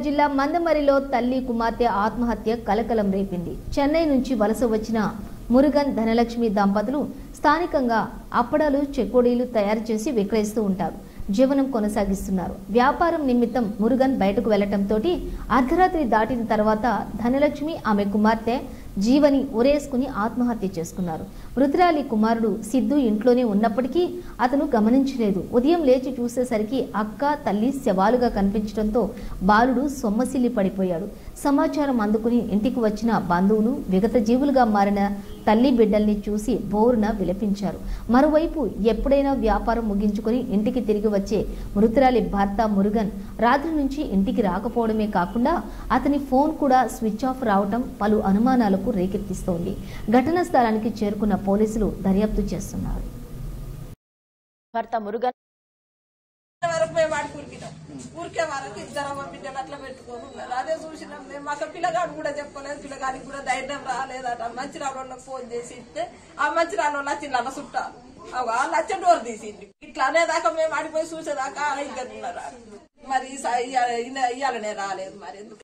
జిల్లా మందమరిలో తల్లి కుమార్తె ఆత్మహత్య కలకలం రేపింది. చెన్నై నుంచి వలస వచ్చిన మురుగన్ ధనలక్ష్మి దంపతులు స్థానికంగా అప్పడాలు చెకోడీలు తయారు చేసి విక్రయిస్తూ ఉంటారు. జీవనం కొనసాగిస్తున్నారు. వ్యాపారం నిమిత్తం మురుగన్ బయటకు వెళ్లటంతో అర్ధరాత్రి దాటిన తర్వాత ధనలక్ష్మి ఆమె కుమార్తె జీవని ఉరేసుకుని ఆత్మహత్య చేసుకున్నారు. మృతురాలి కుమారుడు సిద్ధు ఇంట్లోనే ఉన్నప్పటికీ అతను గమనించలేదు. ఉదయం లేచి చూసేసరికి అక్క తల్లి శవాలుగా కనిపించడంతో బాలుడు సొమ్మసిల్లి పడిపోయాడు. సమాచారం అందుకుని ఇంటికి వచ్చిన బంధువులు విగత జీవులుగా మారిన తల్లి బిడ్డల్ని చూసి బోరున విలపించారు. మరోవైపు ఎప్పుడైనా వ్యాపారం ముగించుకొని ఇంటికి తిరిగి వచ్చే మృతురాలి భర్త మురుగన్ రాత్రి నుంచి ఇంటికి రాకపోవడమే కాకుండా అతని ఫోన్ కూడా స్విచ్ ఆఫ్ రావటం పలు అనుమానాలకు రేకెత్తిస్తోంది. ఘటనా స్థలానికి చేరుకున్న పోలీసులు దర్యాప్తు చేస్తున్నారు. భర్త మురుగన్ ఊరికే వరకు ఇద్దరు బిడ్డలు అట్లా పెట్టుకోనున్నారు. అదే చూసినాం మేము. అసలు పిల్లగాడు కూడా చెప్పుకోలేదు. పిల్లగాడికి కూడా ధైర్యం రాలేదట. మంచిరాళ్ళకి ఫోన్ చేసి ఇస్తే ఆ మంచిరాళ్ళు చిన్న చుట్టాలు వాళ్ళు వచ్చే డోర్ తీసింది. ఇట్లా అనేదాకా మేము ఆడిపోయి చూసేదాకా ఇద్దరు ఉన్నారు. మరి ఇయ్యాలనే రాలేదు. మరి ఎందుకు